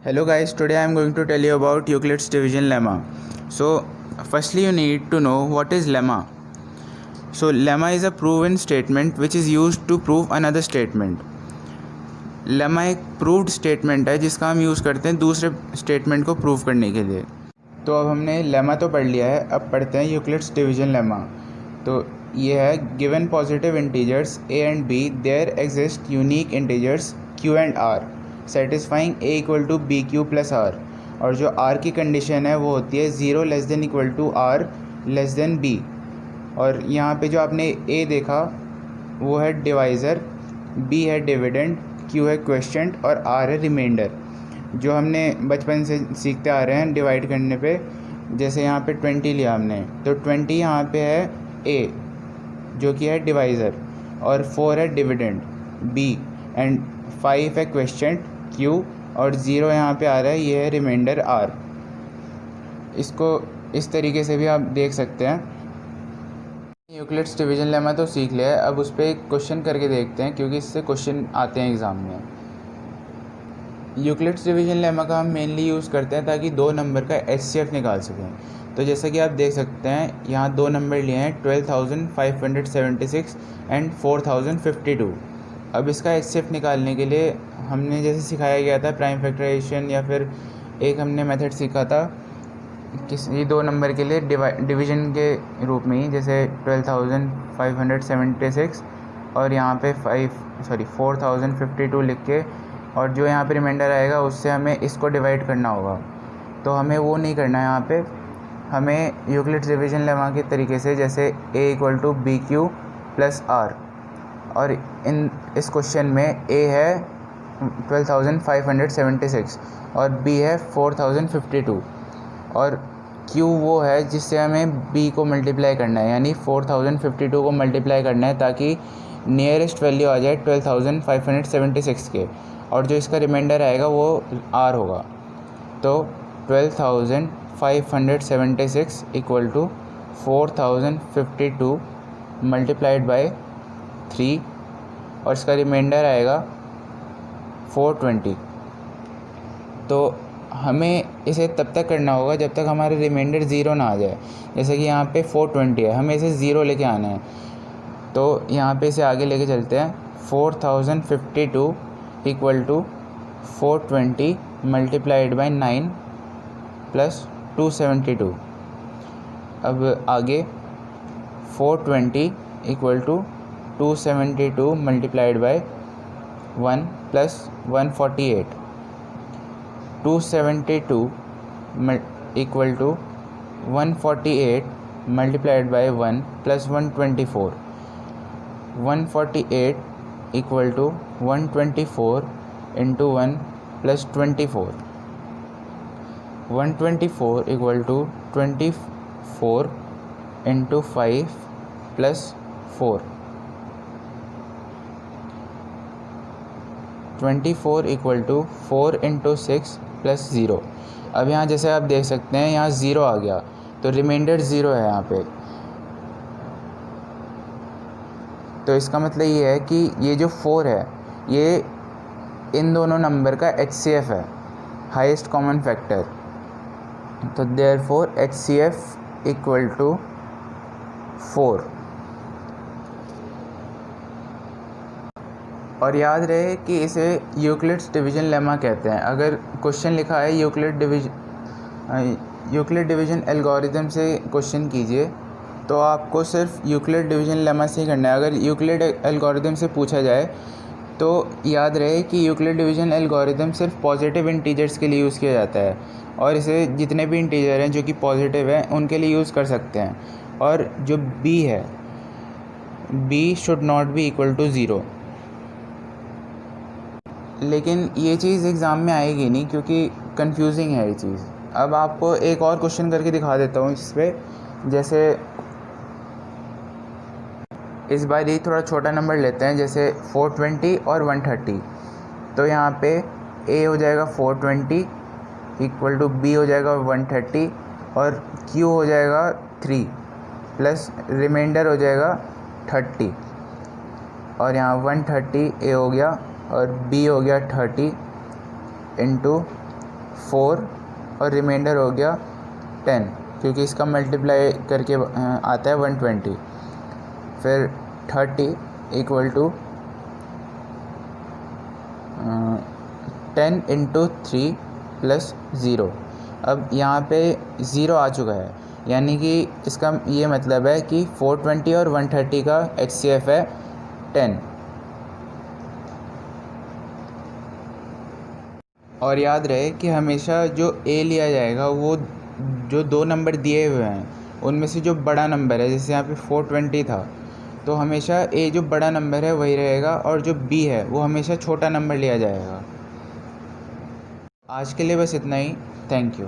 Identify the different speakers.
Speaker 1: Hello guys, today I am going to tell you about Euclid's division lemma. So firstly you need to know what is lemma. So lemma is a proven statement which is used to prove another statement. Lemma एक proved statement है जिसका हम use करते हैं दूसरे statement को prove करने के लिए। तो अब हमने लेमा तो पढ़ लिया है, अब पढ़ते हैं यूक्लिड्स डिवीजन लेमा। तो ये है given positive integers a and b there exist unique integers q and r satisfying a equal to B Q plus R. और जो r की कंडीशन है वो होती है 0 less than equal to r less than b। और यहाँ पे जो आपने a देखा वो है डिवाइज़र, b है डिविडेंड, q है क्वेश्चंट और r है रिमाइंडर। जो हमने बचपन से सीखते आ रहे हैं डिवाइड करने पे, जैसे यहाँ पे 20 लिया हमने तो 20 यहाँ पे है a जो कि है डिवाइज़र और 4 है डिविडेंड b एंड 5 है क्वेश्चंट q और 0 यहाँ पे आ रहा है, ये है रिमाइंडर r। इसको इस तरीके से भी आप देख सकते हैं। यूक्लिड्स डिवीजन लेमा तो सीख लिया है, अब उस पर एक क्वेश्चन करके देखते हैं क्योंकि इससे क्वेश्चन आते हैं एग्ज़ाम में। यूक्लिड्स डिवीजन लेमा का हम मेनली यूज़ करते हैं ताकि दो नंबर का HCF निकाल सकें। तो जैसा कि आप देख सकते हैं यहाँ दो नंबर लिए हैं 12,576 एंड 4,052। अब इसका HCF निकालने के लिए हमने जैसे सिखाया गया था प्राइम फैक्टराइजेशन या फिर एक हमने मेथड सीखा था किसी दो नंबर के लिए डिवीज़न के रूप में ही, जैसे 12,576 और यहाँ पे 4,052 लिख के और जो यहाँ पे रिमाइंडर आएगा उससे हमें इसको डिवाइड करना होगा। तो हमें वो नहीं करना है, यहाँ पे हमें यूक्लिड्स डिवीजन लेमा के तरीके से जैसे a equal to B Q plus R और इस क्वेश्चन में a है 12,576 और b है 4,052 और q वो है जिससे हमें b को मल्टीप्लाई करना है, यानी 4,052 को मल्टीप्लाई करना है ताकि नियरेस्ट वैल्यू आ जाए 12,576 के, और जो इसका रिमाइंडर आएगा वो r होगा। तो 12,576 इक्वल टू 4,052 मल्टीप्लाइड बाय 3 और इसका रिमाइंडर आएगा 420। तो हमें इसे तब तक करना होगा जब तक हमारा रिमाइंडर 0 ना आ जाए। जैसे कि यहाँ पे 420 है, हमें इसे 0 लेके आना है। तो यहाँ पे इसे आगे लेके चलते हैं। 4,052 equal to 420 multiplied by 9 plus 272। अब आगे 420 equal to 272 multiplied by 1 plus 148। 272 equal to 148 multiplied by 1 plus 124। 148 equal to 124 into 1 plus 24। 124 equal to 24 into 5 plus 4। 24 equal to 4 into 6 plus 0। अब यहाँ जैसे आप देख सकते हैं यहाँ 0 आ गया तो रिमाइंडर 0 है यहाँ पे। तो इसका मतलब ये है कि ये जो 4 है ये इन दोनों नंबर का HCF है, हाईएस्ट कॉमन फैक्टर। तो देयरफॉर HCF इक्वल टू 4। और याद रहे कि इसे यूक्लिड्स डिवीजन लेमा कहते हैं। अगर क्वेश्चन लिखा है यूक्लिड डिवीजन एल्गोरिथम से क्वेश्चन कीजिए तो आपको सिर्फ यूक्लिड डिवीजन लेमा से ही करना है। अगर यूक्लिड एल्गोरिथम से पूछा जाए तो याद रहे कि यूक्लिड डिवीजन एल्गोरिथम सिर्फ पॉजिटिव इंटीजर्स के लिए यूज़ किया जाता है और इसे जितने भी इंटीजर हैं जो कि पॉजिटिव हैं उनके लिए यूज़ कर सकते हैं। और जो b है, b should not be equal to 0। लेकिन ये चीज़ एग्ज़ाम में आएगी नहीं क्योंकि कंफ्यूजिंग है ये चीज़। अब आपको एक और क्वेश्चन करके दिखा देता हूँ इस पर। जैसे इस बार ये थोड़ा छोटा नंबर लेते हैं, जैसे 420 और 130। तो यहाँ पे a हो जाएगा 420 इक्वल टू b हो जाएगा 130 और q हो जाएगा 3 प्लस रिमाइंडर हो जाएगा 30 और यहाँ 130 a हो गया और b हो गया 30 इंटू 4 और रिमाइंडर हो गया 10, क्योंकि इसका मल्टीप्लाई करके आता है 120। फिर 30 इक्वल टू 10 इंटू 3 प्लस 0। अब यहाँ पे 0 आ चुका है, यानी कि इसका ये मतलब है कि 420 और 130 का HCF है 10। और याद रहे कि हमेशा जो A लिया जाएगा वो जो 2 नंबर दिए हुए हैं उनमें से जो बड़ा नंबर है, जैसे यहाँ पे 420 था तो हमेशा A जो बड़ा नंबर है वही रहेगा, और जो B है वो हमेशा छोटा नंबर लिया जाएगा। आज के लिए बस इतना ही। Thank you.